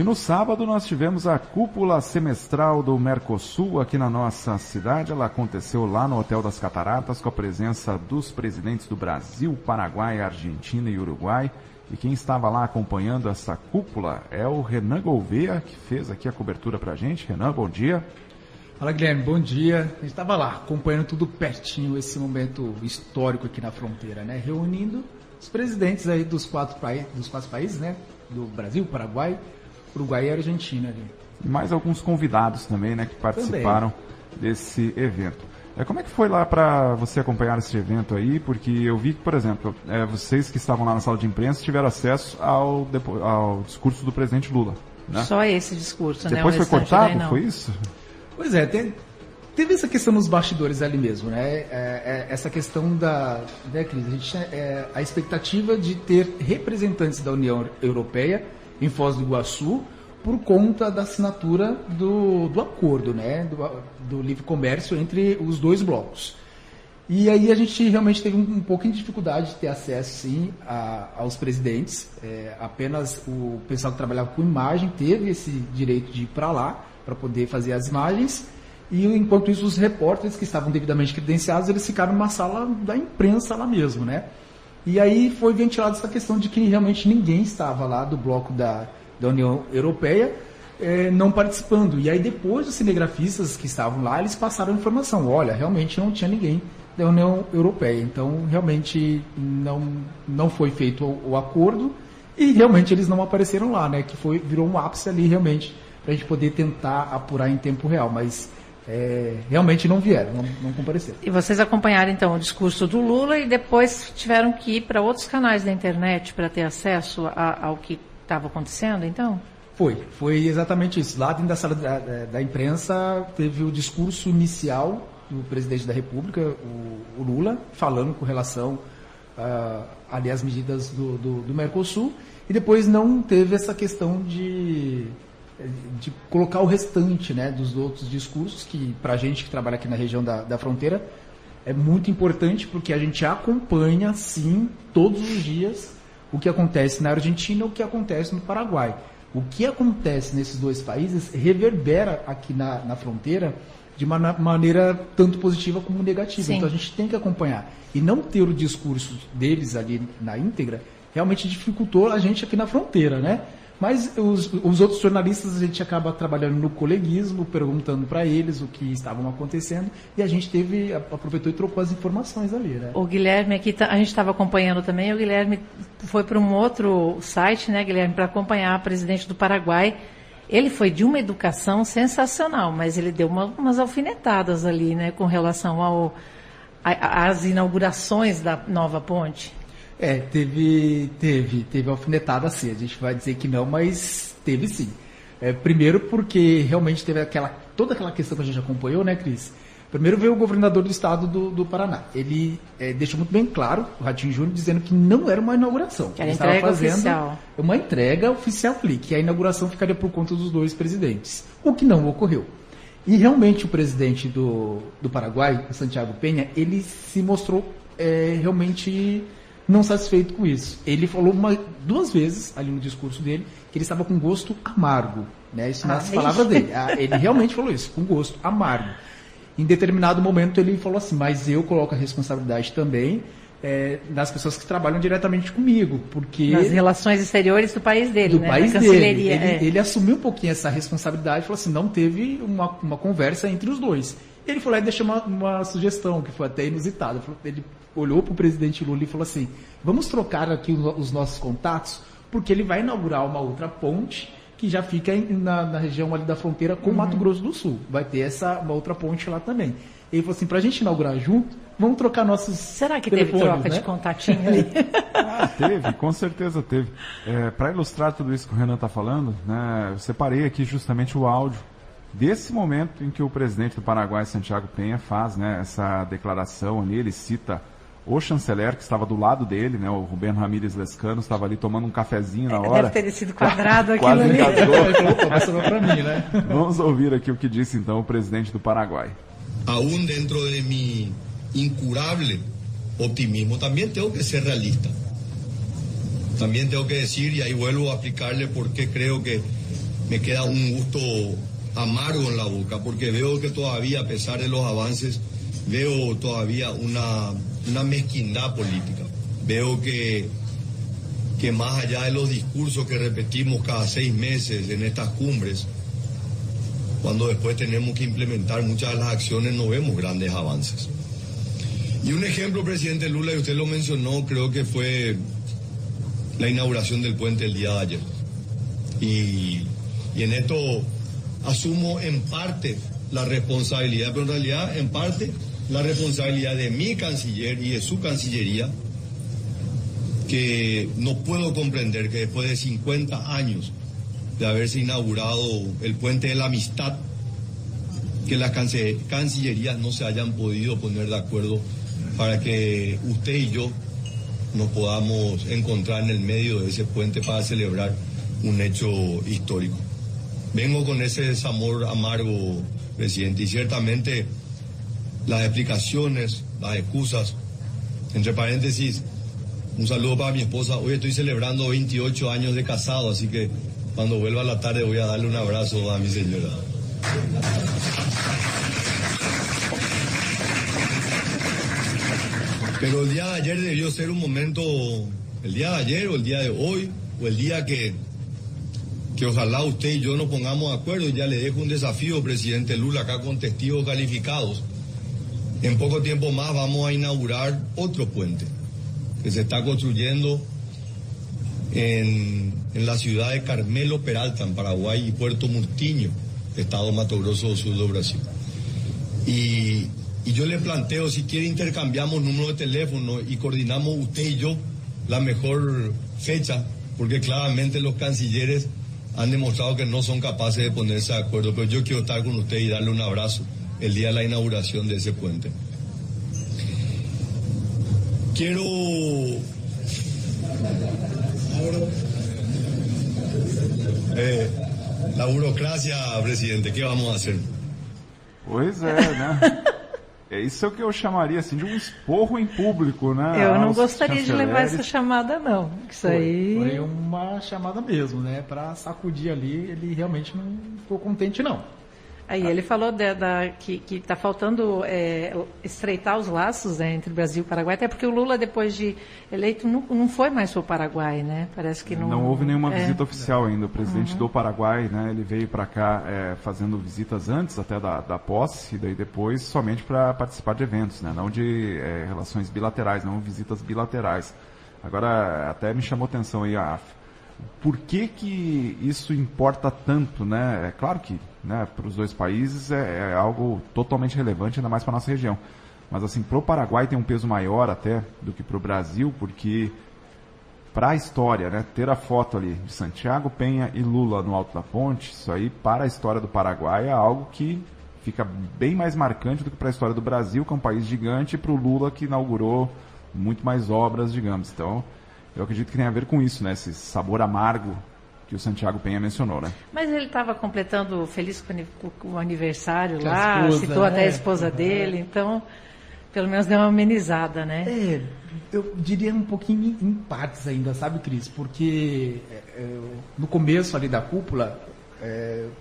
E no sábado nós tivemos a cúpula semestral do Mercosul aqui na nossa cidade. Ela aconteceu lá no Hotel das Cataratas com a presença dos presidentes do Brasil, Paraguai, Argentina e Uruguai. E quem estava lá acompanhando essa cúpula é o Renan Gouveia, que fez aqui a cobertura pra gente. Renan, bom dia. Fala, Guilherme, bom dia. A gente estava lá acompanhando tudo pertinho, esse momento histórico aqui na fronteira, né? Reunindo os presidentes aí dos quatro países, né? Do Brasil, Paraguai, Uruguai e Argentina ali. E mais alguns convidados também, né, que participaram desse evento. Como é que foi lá para você acompanhar esse evento aí? Porque eu vi que, por exemplo, vocês que estavam lá na sala de imprensa tiveram acesso ao discurso do presidente Lula, né? Só esse discurso, depois né? Depois foi cortado, foi isso? Pois é, teve essa questão nos bastidores ali mesmo, né? Essa questão da, né, Cris? A expectativa de ter representantes da União Europeia em Foz do Iguaçu por conta da assinatura do acordo, né? Do livre comércio entre os dois blocos. E aí a gente realmente teve um pouquinho de dificuldade de ter acesso, sim, aos presidentes. Apenas o pessoal que trabalhava com imagem teve esse direito de ir para lá para poder fazer as imagens. E enquanto isso, os repórteres que estavam devidamente credenciados, eles ficaram numa sala da imprensa lá mesmo, né? E aí foi ventilada essa questão de que realmente ninguém estava lá do bloco da União Europeia não participando. E aí depois os cinegrafistas que estavam lá, eles passaram a informação. Olha, realmente não tinha ninguém da União Europeia. Então, realmente não foi feito o acordo e realmente eles não apareceram lá, né? Que virou um ápice ali realmente para a gente poder tentar apurar em tempo real. Mas realmente não vieram, não compareceram. E vocês acompanharam, então, o discurso do Lula e depois tiveram que ir para outros canais da internet para ter acesso ao que estava acontecendo, então? Foi exatamente isso. Lá dentro da sala da imprensa teve o discurso inicial do presidente da República, o Lula, falando com relação ali às medidas do Mercosul, e depois não teve essa questão de colocar o restante, né, dos outros discursos, que para a gente que trabalha aqui na região da fronteira é muito importante, porque a gente acompanha, sim, todos os dias o que acontece na Argentina, o que acontece no Paraguai. O que acontece nesses dois países reverbera aqui na fronteira de uma maneira tanto positiva como negativa. Sim. Então a gente tem que acompanhar. E não ter o discurso deles ali na íntegra realmente dificultou a gente aqui na fronteira, né? Mas os outros jornalistas, a gente acaba trabalhando no coleguismo, perguntando para eles o que estavam acontecendo, e a gente aproveitou e trocou as informações ali, né? O Guilherme, aqui a gente estava acompanhando também, o Guilherme foi para um outro site, né, Guilherme, para acompanhar o presidente do Paraguai. Ele foi de uma educação sensacional, mas ele deu umas alfinetadas ali, né, com relação às inaugurações da nova ponte. Teve alfinetada sim, a gente vai dizer que não, mas teve sim. Primeiro porque realmente teve toda aquela questão que a gente acompanhou, né, Cris? Primeiro veio o governador do estado do Paraná. Ele deixou muito bem claro, o Ratinho Júnior, dizendo que não era uma inauguração. Que era entrega oficial. Uma entrega oficial ali, que a inauguração ficaria por conta dos dois presidentes, o que não ocorreu. E realmente o presidente do Paraguai, o Santiago Peña, ele se mostrou realmente não satisfeito com isso. Ele falou duas vezes ali no discurso dele que ele estava com gosto amargo, né? Isso nas palavras dele. Ele realmente falou isso, com gosto amargo. Em determinado momento ele falou assim, mas eu coloco a responsabilidade também das pessoas que trabalham diretamente comigo, porque... Nas relações exteriores do país dele, né? Do país dele. Ele assumiu um pouquinho essa responsabilidade e falou assim, não teve uma conversa entre os dois. Ele falou, deixou uma sugestão, que foi até inusitada. Ele olhou para o presidente Lula e falou assim, vamos trocar aqui os nossos contatos, porque ele vai inaugurar uma outra ponte que já fica na região ali da fronteira com Mato Grosso do Sul. Vai ter uma outra ponte lá também. Ele falou assim, para a gente inaugurar junto, vamos trocar nossos Será que teve troca, né, de contatinho ali? Teve, com certeza teve. Para ilustrar tudo isso que o Renan está falando, né, eu separei aqui justamente o áudio desse momento em que o presidente do Paraguai, Santiago Peña, faz, né, essa declaração ali. Ele cita o chanceler que estava do lado dele, né, o Rubén Ramírez Lescano, estava ali tomando um cafezinho na hora. Deve ter sido quadrado aquilo ali. Para mim, né? Vamos ouvir aqui o que disse então o presidente do Paraguai. Aún dentro de mi incurable optimismo, también tengo que ser realista. También tengo que decir, y ahí vuelvo a aplicarle por qué creo que me queda un gusto amargo en la boca, porque veo que todavía, a pesar de los avances, veo todavía una mezquindad política. Veo que más allá de los discursos que repetimos cada 6 meses en estas cumbres, cuando después tenemos que implementar muchas de las acciones, no vemos grandes avances. Y un ejemplo, presidente Lula, y usted lo mencionó, creo que fue la inauguración del puente el día de ayer. Y en esto asumo en parte la responsabilidad, pero en realidad en parte la responsabilidad de mi canciller y de su cancillería, que no puedo comprender que después de 50 años de haberse inaugurado el puente de la amistad, que las cancillerías no se hayan podido poner de acuerdo para que usted y yo nos podamos encontrar en el medio de ese puente para celebrar un hecho histórico. Vengo con ese desamor amargo, presidente, y ciertamente las explicaciones, las excusas, entre paréntesis, un saludo para mi esposa. Hoy estoy celebrando 28 años de casado, así que cuando vuelva a la tarde voy a darle un abrazo a mi señora. Pero el día de ayer debió ser un momento, el día de ayer o el día de hoy, o el día que ojalá usted y yo nos pongamos de acuerdo. Y ya le dejo un desafío, presidente Lula, acá con testigos calificados. En poco tiempo más vamos a inaugurar otro puente que se está construyendo en la ciudad de Carmelo Peralta, en Paraguay, y Puerto Murtiño, estado Mato Grosso do Sul do Brasil. Y yo le planteo, si quiere intercambiamos número de teléfono y coordinamos usted y yo la mejor fecha, porque claramente los cancilleres han demostrado que no son capaces de ponerse de acuerdo, pero yo quiero estar con usted y darle un abrazo el día de la inauguración de ese puente. Quiero... la burocracia, presidente, ¿qué vamos a hacer? Pois é, né? É isso que eu chamaria assim de um esporro em público, né? Eu não gostaria de levar essa chamada, não. Isso aí... Foi uma chamada mesmo, né? Para sacudir ali, ele realmente não ficou contente, não. Aí ele falou que está faltando estreitar os laços, né, entre Brasil e Paraguai, até porque o Lula, depois de eleito, não foi mais para o Paraguai, né? Parece que não... Não houve nenhuma visita oficial ainda. O presidente do Paraguai, né, ele veio para cá fazendo visitas antes até da posse, e daí depois somente para participar de eventos, né? Não de relações bilaterais, não visitas bilaterais. Agora, até me chamou atenção aí por que isso importa tanto, né? É claro que, né, para os dois países é algo totalmente relevante, ainda mais para a nossa região. Mas, assim, para o Paraguai tem um peso maior até do que para o Brasil, porque para a história, né, ter a foto ali de Santiago Penha e Lula no alto da ponte, isso aí, para a história do Paraguai, é algo que fica bem mais marcante do que para a história do Brasil, que é um país gigante, e para o Lula, que inaugurou muito mais obras, digamos. Então, eu acredito que tem a ver com isso, né? Esse sabor amargo que o Santiago Penha mencionou, né? Mas ele estava completando feliz com o aniversário lá, esposa, citou até a esposa dele, então pelo menos deu uma amenizada, né? Eu diria um pouquinho em partes ainda, sabe, Cris? Porque no começo ali da cúpula,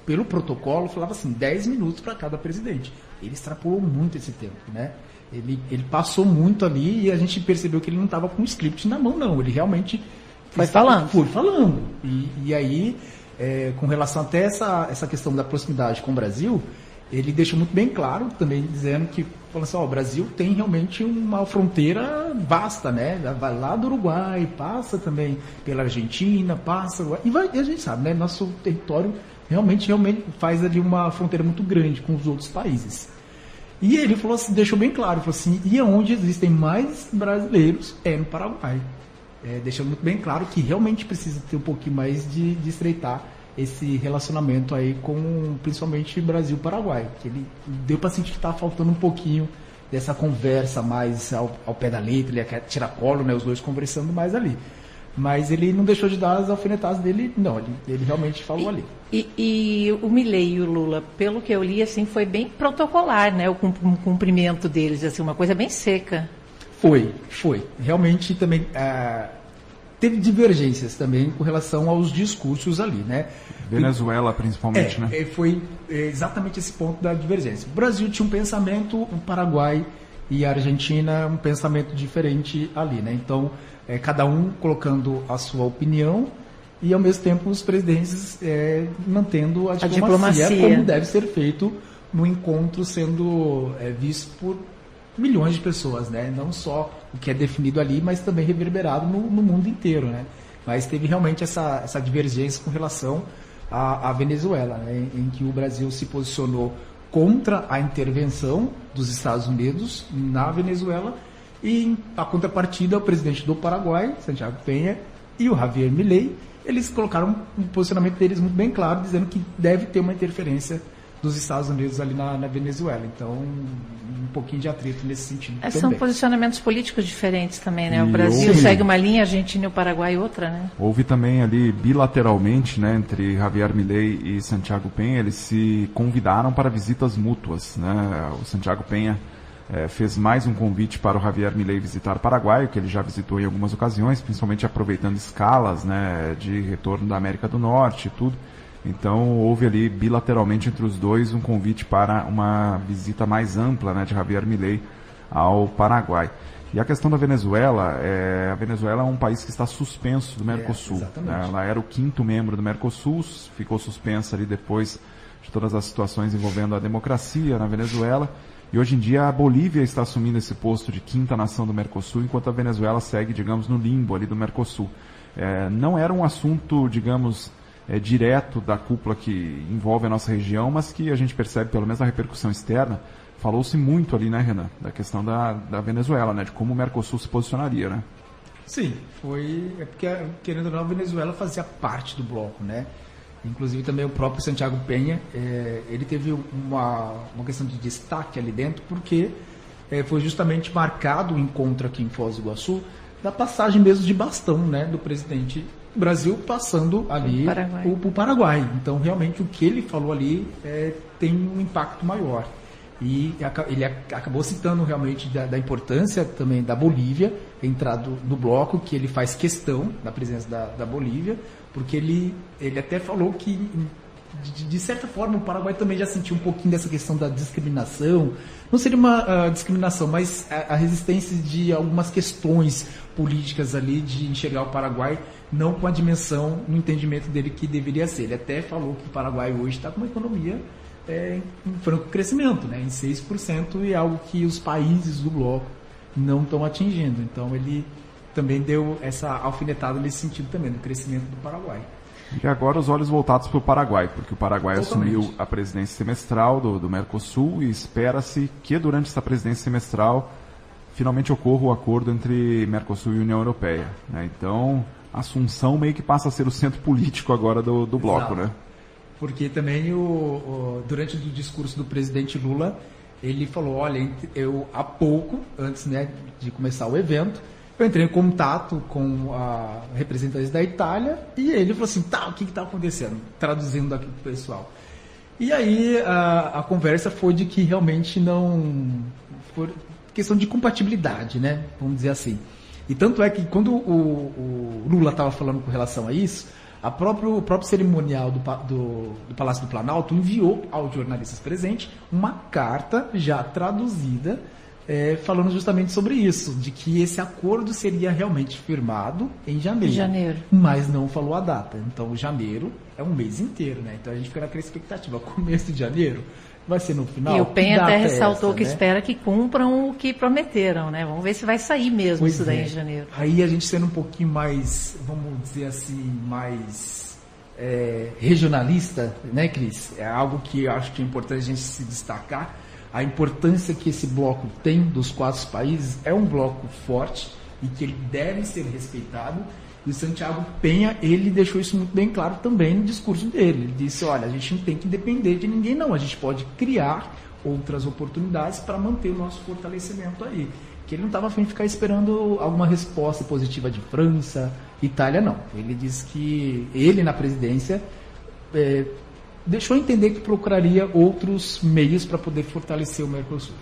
pelo protocolo, falava assim, 10 minutos para cada presidente. Ele extrapolou muito esse tempo, né? Ele passou muito ali e a gente percebeu que ele não estava com o script na mão, não. Ele realmente foi falando. E aí, com relação até essa questão da proximidade com o Brasil, ele deixou muito bem claro também, dizendo que, falando assim, o Brasil tem realmente uma fronteira vasta, né? Vai lá do Uruguai, passa também pela Argentina, passa... E a gente sabe, né? Nosso território realmente faz ali uma fronteira muito grande com os outros países. E ele falou assim, deixou bem claro, falou assim, e onde existem mais brasileiros é no Paraguai. Deixando muito bem claro que realmente precisa ter um pouquinho mais de estreitar esse relacionamento aí com, principalmente, Brasil e Paraguai. Que ele deu para sentir que estava faltando um pouquinho dessa conversa mais ao pé da letra, ele quer tirar colo, né, os dois conversando mais ali. Mas ele não deixou de dar as alfinetadas dele, não, ele realmente falou ali. E o Milei e o Lula, pelo que eu li, assim, foi bem protocolar, né, o cumprimento deles, assim, uma coisa bem seca. Foi. Realmente também, teve divergências também com relação aos discursos ali, né? Venezuela, principalmente, né? Foi exatamente esse ponto da divergência. O Brasil tinha um pensamento, o Paraguai e a Argentina um pensamento diferente ali, né? Então, cada um colocando a sua opinião e, ao mesmo tempo, os presidentes mantendo a diplomacia como deve ser feito no encontro sendo visto por milhões de pessoas, né? Não só o que é definido ali, mas também reverberado no mundo inteiro, né? Mas teve realmente essa divergência com relação à Venezuela, né? Em que o Brasil se posicionou contra a intervenção dos Estados Unidos na Venezuela e, a contrapartida, o presidente do Paraguai, Santiago Peña, e o Javier Milei, eles colocaram um posicionamento deles muito bem claro, dizendo que deve ter uma interferência dos Estados Unidos ali na Venezuela. Então, um pouquinho de atrito nesse sentido também. São posicionamentos políticos diferentes também, né? O Brasil segue uma linha, a Argentina e o Paraguai outra, né? Houve também ali, bilateralmente, né, entre Javier Milei e Santiago Peña, eles se convidaram para visitas mútuas, né? O Santiago Peña fez mais um convite para o Javier Milei visitar o Paraguai, que ele já visitou em algumas ocasiões, principalmente aproveitando escalas, né, de retorno da América do Norte e tudo. Então, houve ali, bilateralmente entre os dois, um convite para uma visita mais ampla, né, de Javier Milei ao Paraguai. E a questão da Venezuela, a Venezuela é um país que está suspenso do Mercosul. Né? Ela era o 5º membro do Mercosul, ficou suspensa ali depois de todas as situações envolvendo a democracia na Venezuela. E hoje em dia a Bolívia está assumindo esse posto de 5ª nação do Mercosul, enquanto a Venezuela segue, digamos, no limbo ali do Mercosul. Não era um assunto, digamos, direto da cúpula que envolve a nossa região, mas que a gente percebe, pelo menos na repercussão externa, falou-se muito ali, né, Renan, da questão da Venezuela, né, de como o Mercosul se posicionaria, né? Sim, porque, querendo ou não, a Venezuela fazia parte do bloco, né? Inclusive também o próprio Santiago Peña, ele teve uma questão de destaque ali dentro, porque foi justamente marcado o encontro aqui em Foz do Iguaçu, da passagem mesmo de bastão, né, do presidente do Brasil passando ali o Paraguai. Então, realmente, o que ele falou ali tem um impacto maior. E ele acabou citando realmente da importância também da Bolívia entrar no bloco, que ele faz questão da presença da Bolívia, porque ele até falou que, de certa forma, o Paraguai também já sentiu um pouquinho dessa questão da discriminação. Não seria uma discriminação, mas a resistência de algumas questões políticas ali, de enxergar o Paraguai não com a dimensão, no entendimento dele, que deveria ser. Ele até falou que o Paraguai hoje está com uma economia em franco crescimento, né, em 6%, e algo que os países do bloco não estão atingindo. Então ele também deu essa alfinetada nesse sentido também, do crescimento do Paraguai. E agora os olhos voltados para o Paraguai, porque o Paraguai assumiu a presidência semestral do Mercosul e espera-se que durante essa presidência semestral finalmente ocorra o acordo entre Mercosul e União Europeia, né? Então, a Assunção meio que passa a ser o centro político agora do bloco, né? Porque também durante o discurso do presidente Lula, ele falou, olha, eu há pouco, antes, né, de começar o evento, eu entrei em contato com a representante da Itália e ele falou assim, o que está acontecendo? Traduzindo aqui para o pessoal. E aí a conversa foi de que realmente não... Foi questão de compatibilidade, né? Vamos dizer assim. E tanto é que quando o Lula estava falando com relação a isso, o próprio cerimonial do Palácio do Planalto enviou aos jornalistas presentes uma carta já traduzida, falando justamente sobre isso, de que esse acordo seria realmente firmado em janeiro. Mas não falou a data. Então, janeiro é um mês inteiro, né? Então, a gente fica naquela expectativa. Começo de janeiro vai ser no final. E o Peña até ressaltou que espera que cumpram o que prometeram, né? Vamos ver se vai sair mesmo isso daí em janeiro. Aí a gente sendo um pouquinho mais, vamos dizer assim, mais regionalista, né, Cris? É algo que eu acho que é importante a gente se destacar. A importância que esse bloco tem dos 4 países é um bloco forte e que ele deve ser respeitado. E o Santiago Peña, ele deixou isso muito bem claro também no discurso dele. Ele disse, olha, a gente não tem que depender de ninguém não, a gente pode criar outras oportunidades para manter o nosso fortalecimento aí. Que ele não estava a fim de ficar esperando alguma resposta positiva de França, Itália, não. Ele disse que ele, na presidência, deixou entender que procuraria outros meios para poder fortalecer o Mercosul.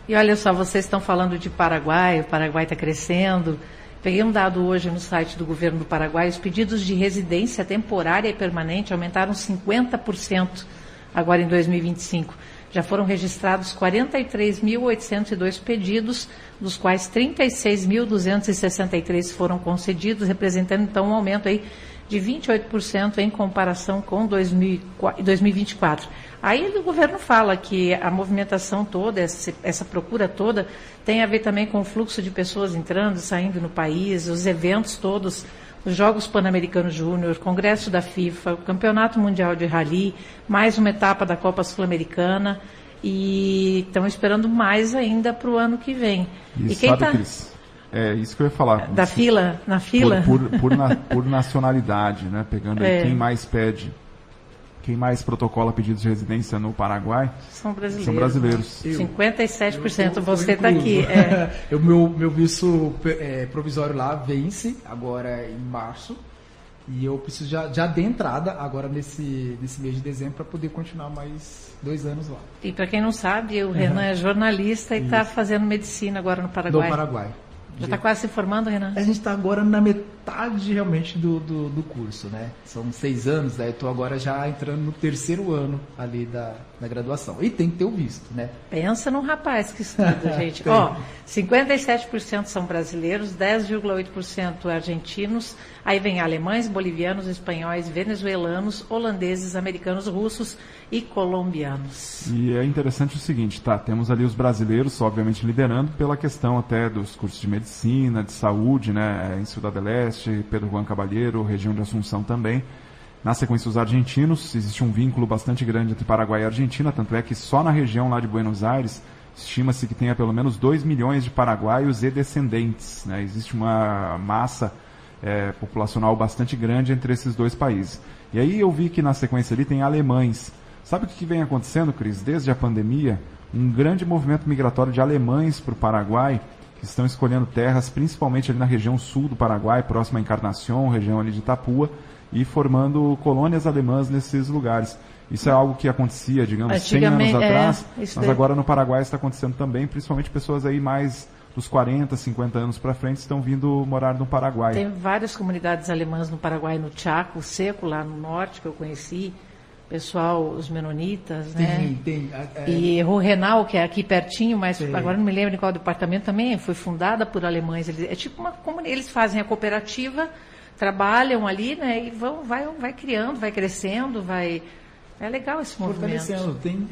E olha só, vocês estão falando de Paraguai, o Paraguai está crescendo, Peguei um dado hoje no site do governo do Paraguai, os pedidos de residência temporária e permanente aumentaram 50% agora em 2025. Já foram registrados 43.802 pedidos, dos quais 36.263 foram concedidos, representando então um aumento aí de 28% em comparação com 2024. Aí o governo fala que a movimentação toda, essa procura toda, tem a ver também com o fluxo de pessoas entrando e saindo no país, os eventos todos, os Jogos Pan-Americanos Júnior, Congresso da FIFA, o Campeonato Mundial de Rally, mais uma etapa da Copa Sul-Americana, e estão esperando mais ainda para o ano que vem. E quem sabe, Cris, é isso que eu ia falar. Da fila? Na fila? Por nacionalidade, né? Pegando aí quem mais pede, quem mais protocola pedidos de residência no Paraguai são brasileiros. São brasileiros. 57%, você está aqui. O meu visto provisório lá vence agora em março. E eu preciso já de entrada agora nesse mês de dezembro para poder continuar mais 2 anos lá. E para quem não sabe, o Renan é jornalista e está fazendo medicina agora no Paraguai. No Paraguai. Já está quase se formando, Renan? A gente está agora na metade realmente do curso, né? São 6 anos, daí eu estou agora já entrando no 3º ano ali da graduação. E tem que ter o visto, né? Pensa num rapaz que estuda, gente. 57% são brasileiros, 10,8% argentinos, aí vem alemães, bolivianos, espanhóis, venezuelanos, holandeses, americanos, russos e colombianos. E é interessante o seguinte, tá? Temos ali os brasileiros, obviamente, liderando pela questão até dos cursos de medicina, de saúde, né? Em Ciudad del Este, Pedro Juan Caballero, região de Assunção também. Na sequência, os argentinos, existe um vínculo bastante grande entre Paraguai e Argentina, tanto é que só na região lá de Buenos Aires, estima-se que tenha pelo menos 2 milhões de paraguaios e descendentes, né? Existe uma massa populacional bastante grande entre esses dois países. E aí eu vi que na sequência ali tem alemães. Sabe o que vem acontecendo, Cris? Desde a pandemia, um grande movimento migratório de alemães para o Paraguai, que estão escolhendo terras, principalmente ali na região sul do Paraguai, próxima a Encarnação, região ali de Itapúa, e formando colônias alemãs nesses lugares. Isso é algo que acontecia, digamos, 100 anos atrás, mas agora no Paraguai está acontecendo também, principalmente pessoas aí mais dos 40, 50 anos para frente estão vindo morar no Paraguai. Tem várias comunidades alemãs no Paraguai, no Chaco Seco, lá no norte, que eu conheci. Pessoal, os menonitas, né? Tem. E Rurenal, que é aqui pertinho, mas agora não me lembro em qual departamento também, foi fundada por alemães. É tipo uma comunidade, eles fazem a cooperativa, trabalham ali, né? E vai criando, vai crescendo, é legal esse movimento. Fortalecendo. Tem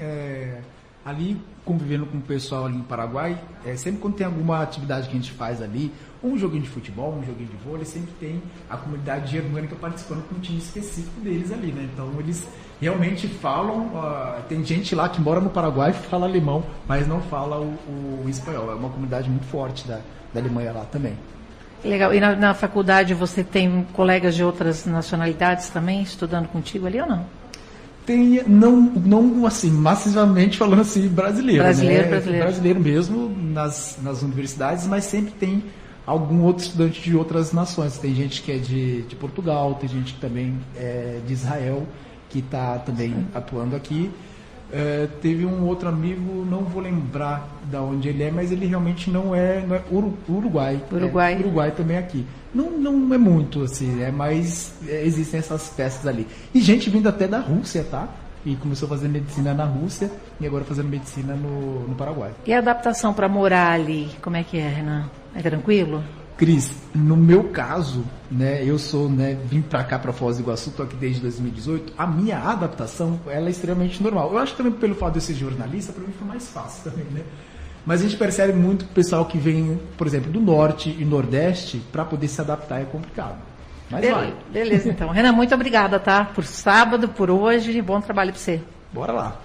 ali, convivendo com o pessoal ali no Paraguai, sempre quando tem alguma atividade que a gente faz ali, um joguinho de futebol, um joguinho de vôlei, sempre tem a comunidade germânica participando com um time específico deles ali, né? Então eles realmente falam, tem gente lá que mora no Paraguai e fala alemão, mas não fala o espanhol. É uma comunidade muito forte da Alemanha lá também. Legal. E na faculdade você tem colegas de outras nacionalidades também estudando contigo ali ou não? Tem, não assim, massivamente falando assim, brasileiro. Brasileiro mesmo nas universidades, mas sempre tem algum outro estudante de outras nações. Tem gente que é de Portugal, tem gente que também é de Israel, que está também atuando aqui. Teve um outro amigo, não vou lembrar de onde ele é, mas ele realmente não é Uruguai. Uruguai também aqui. Não é muito, assim, mas existem essas peças ali. E gente vindo até da Rússia, tá? E começou a fazer medicina na Rússia e agora fazendo medicina no Paraguai. E a adaptação para morar ali, como é que é, Renan? É tranquilo? Cris, no meu caso, né, eu vim para cá, para Foz do Iguaçu, estou aqui desde 2018, a minha adaptação ela é extremamente normal. Eu acho que também pelo fato de eu ser jornalista, para mim foi mais fácil também, né? Mas a gente percebe muito que o pessoal que vem, por exemplo, do Norte e Nordeste, para poder se adaptar é complicado. Mas vai. Beleza, então. Renan, muito obrigada, tá? Por sábado, por hoje, bom trabalho para você. Bora lá.